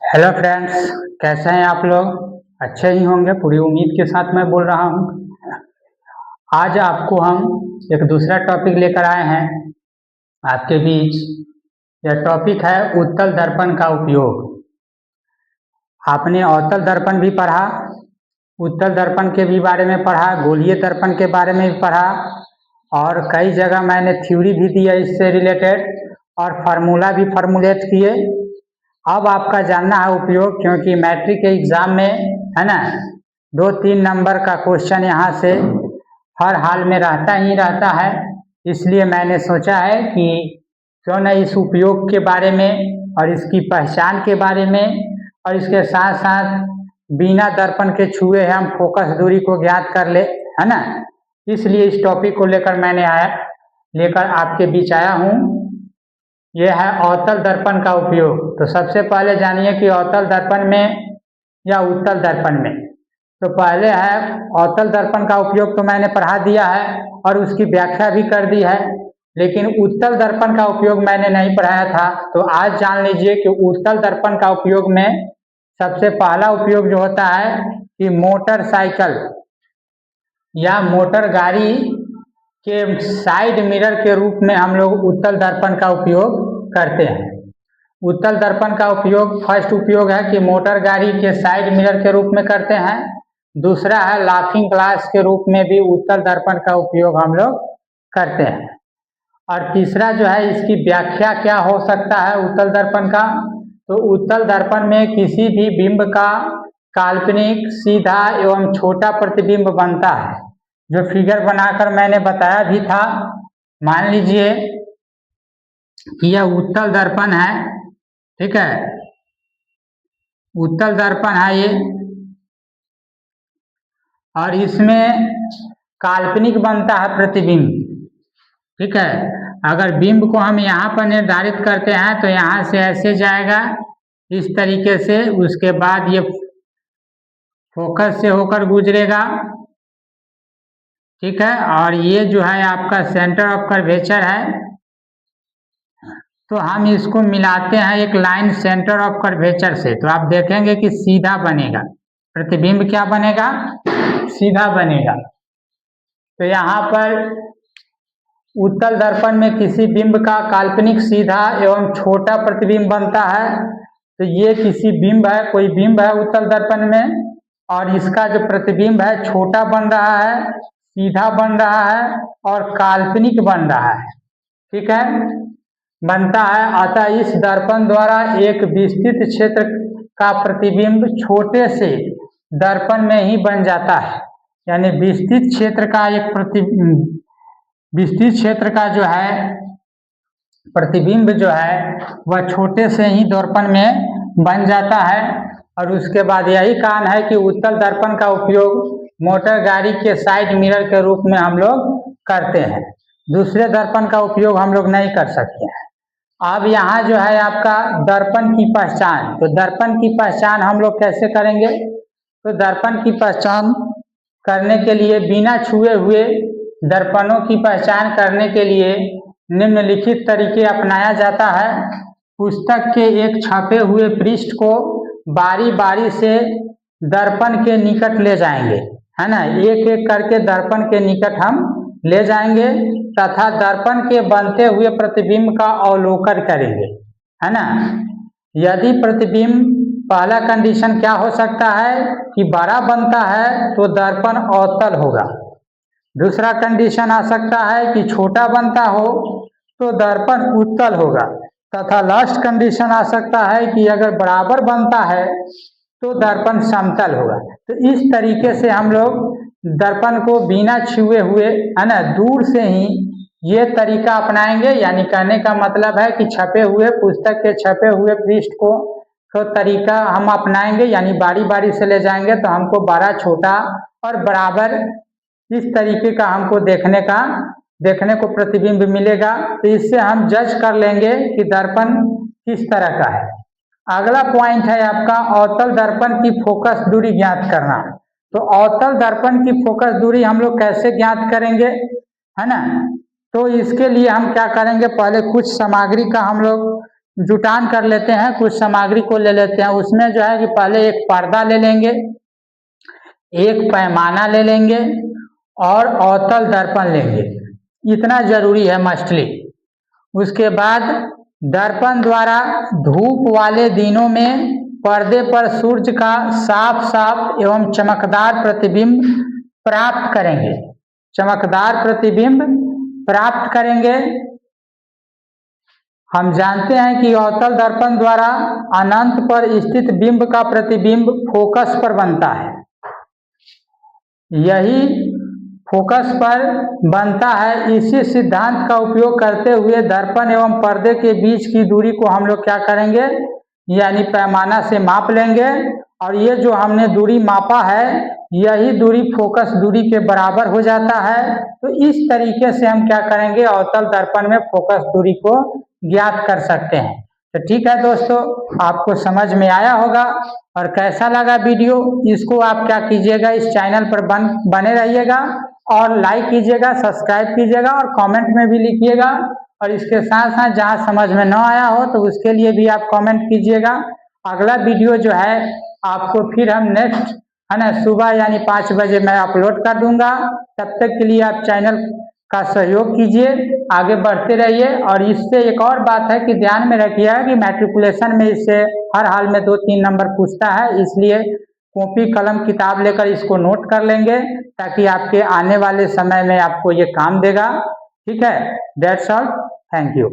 Hello friends, कैसे हैं आप लोग। अच्छे ही होंगे, पूरी उम्मीद के साथ मैं बोल रहा हूँ। आज आपको हम एक दूसरा टॉपिक लेकर आए हैं आपके बीच। यह टॉपिक है उत्तल दर्पण का उपयोग। आपने अवतल दर्पण भी पढ़ा, उत्तल दर्पण के भी बारे में पढ़ा, गोलीय दर्पण के बारे में भी पढ़ा और कई जगह मैंने थ्योरी भी दी है इससे रिलेटेड और फार्मूला भी फार्मुलेट किए। अब आपका जानना है उपयोग, क्योंकि मैट्रिक के एग्जाम में है ना 2-3 नंबर का क्वेश्चन यहाँ से हर हाल में रहता ही रहता है। इसलिए मैंने सोचा है कि क्यों न इस उपयोग के बारे में और इसकी पहचान के बारे में और इसके साथ साथ बिना दर्पण के छुए हम फोकस दूरी को ज्ञात कर ले, है ना। इसलिए इस टॉपिक को लेकर आपके बीच आया हूँ। यह है अवतल दर्पण का उपयोग। तो सबसे पहले जानिए कि अवतल दर्पण में या उत्तल दर्पण में। तो पहले है अवतल दर्पण का उपयोग, तो मैंने पढ़ा दिया है और उसकी व्याख्या भी कर दी है, लेकिन उत्तल दर्पण का उपयोग मैंने नहीं पढ़ाया था। तो आज जान लीजिए कि उत्तल दर्पण का उपयोग में सबसे पहला उपयोग जो होता है कि मोटरसाइकिल या मोटर गाड़ी के साइड मिरर के रूप में हम लोग उत्तल दर्पण का उपयोग करते हैं। उत्तल दर्पण का उपयोग फर्स्ट उपयोग है कि मोटर गाड़ी के साइड मिरर के रूप में करते हैं। दूसरा है लाफिंग ग्लास के रूप में भी उत्तल दर्पण का उपयोग हम लोग करते हैं। और तीसरा जो है, इसकी व्याख्या क्या हो सकता है उत्तल दर्पण का। तो उत्तल दर्पण में किसी भी बिंब का काल्पनिक, सीधा एवं छोटा प्रतिबिंब बनता है, जो फिगर बनाकर मैंने बताया भी था। मान लीजिए कि यह उत्तल दर्पण है, ठीक है, उत्तल दर्पण है ये, और इसमें काल्पनिक बनता है प्रतिबिंब, ठीक है। अगर बिंब को हम यहाँ पर निर्धारित करते हैं तो यहाँ से ऐसे जाएगा इस तरीके से, उसके बाद ये फोकस से होकर गुजरेगा, ठीक है। और ये जो है आपका सेंटर ऑफ कर्वेचर है। तो हम इसको मिलाते हैं एक लाइन सेंटर ऑफ कर्वेचर से, तो आप देखेंगे कि सीधा बनेगा प्रतिबिंब। क्या बनेगा? सीधा बनेगा। तो यहाँ पर उत्तल दर्पण में किसी बिंब का काल्पनिक, सीधा एवं छोटा प्रतिबिंब बनता है। तो ये किसी बिंब है, कोई बिंब है उत्तल दर्पण में, और इसका जो प्रतिबिंब है छोटा बन रहा है, सीधा बन रहा है और काल्पनिक बन रहा है, ठीक है, बनता है। अतः इस दर्पण द्वारा एक विस्तृत क्षेत्र का प्रतिबिंब छोटे से दर्पण में ही बन जाता है। यानी विस्तृत क्षेत्र का विस्तृत क्षेत्र का जो है प्रतिबिंब जो है वह छोटे से ही दर्पण में बन जाता है। और उसके बाद यही कारण है कि उत्तल दर्पण का उपयोग मोटर गाड़ी के साइड मिरर के रूप में हम लोग करते हैं। दूसरे दर्पण का उपयोग हम लोग नहीं कर सकते हैं। अब यहाँ जो है आपका दर्पण की पहचान। तो दर्पण की पहचान हम लोग कैसे करेंगे? तो दर्पण की पहचान करने के लिए, बिना छुए हुए दर्पणों की पहचान करने के लिए निम्नलिखित तरीके अपनाया जाता है। पुस्तक के एक छपे हुए पृष्ठ को बारी बारी से दर्पण के निकट ले जाएंगे, है ना। एक एक करके दर्पण के निकट हम ले जाएंगे तथा दर्पण के बनते हुए प्रतिबिंब का अवलोकन करेंगे, है ना। यदि प्रतिबिंब, पहला कंडीशन क्या हो सकता है कि बड़ा बनता है तो दर्पण अवतल होगा। दूसरा कंडीशन आ सकता है कि छोटा बनता हो तो दर्पण उत्तल होगा, तथा लास्ट कंडीशन आ सकता है कि अगर बराबर बनता है तो दर्पण समतल होगा। तो इस तरीके से हम लोग दर्पण को बिना छुए हुए, है ना, दूर से ही ये तरीका अपनाएंगे। यानी कहने का मतलब है कि छपे हुए पुस्तक के छपे हुए पृष्ठ को तरीका हम अपनाएंगे, यानी बारी बारी से ले जाएंगे तो हमको बड़ा, छोटा और बराबर इस तरीके का हमको देखने को प्रतिबिंब मिलेगा। तो इससे हम जज कर लेंगे कि दर्पण किस तरह का है। अगला पॉइंट है आपका अवतल दर्पण की फोकस दूरी ज्ञात करना। तो अवतल दर्पण की फोकस दूरी हम लोग कैसे ज्ञात करेंगे, है ना। तो इसके लिए हम क्या करेंगे, पहले कुछ सामग्री का हम लोग जुटान कर लेते हैं, कुछ सामग्री को ले लेते हैं। उसमें जो है कि पहले एक पर्दा ले लेंगे, एक पैमाना ले लेंगे और अवतल दर्पण लेंगे। इतना जरूरी है मस्टली। उसके बाद दर्पण द्वारा धूप वाले दिनों में पर्दे पर सूर्य का साफ साफ एवं चमकदार प्रतिबिंब प्राप्त करेंगे। चमकदार प्रतिबिंब प्राप्त करेंगे। हम जानते हैं कि अवतल दर्पण द्वारा अनंत पर स्थित बिंब का प्रतिबिंब फोकस पर बनता है। यही फोकस पर बनता है। इसी सिद्धांत का उपयोग करते हुए दर्पण एवं पर्दे के बीच की दूरी को हम लोग क्या करेंगे, यानी पैमाना से माप लेंगे और ये जो हमने दूरी मापा है यही दूरी फोकस दूरी के बराबर हो जाता है। तो इस तरीके से हम क्या करेंगे, अवतल दर्पण में फोकस दूरी को ज्ञात कर सकते हैं। तो ठीक है दोस्तों, आपको समझ में आया होगा। और कैसा लगा वीडियो, इसको आप क्या कीजिएगा, इस चैनल पर बने रहिएगा और लाइक कीजिएगा, सब्सक्राइब कीजिएगा और कमेंट में भी लिखिएगा। और इसके साथ साथ जहाँ समझ में न आया हो तो उसके लिए भी आप कमेंट कीजिएगा। अगला वीडियो जो है आपको फिर हम नेक्स्ट है ना सुबह यानी 5 बजे मैं अपलोड कर दूंगा। तब तक के लिए आप चैनल का सहयोग कीजिए, आगे बढ़ते रहिए। और इससे एक और बात है कि ध्यान में रखिएगा कि मैट्रिकुलेशन में इससे हर हाल में 2-3 नंबर पूछता है, इसलिए कॉपी कलम किताब लेकर इसको नोट कर लेंगे ताकि आपके आने वाले समय में आपको ये काम देगा। ठीक है, दैट्स ऑल, थैंक यू।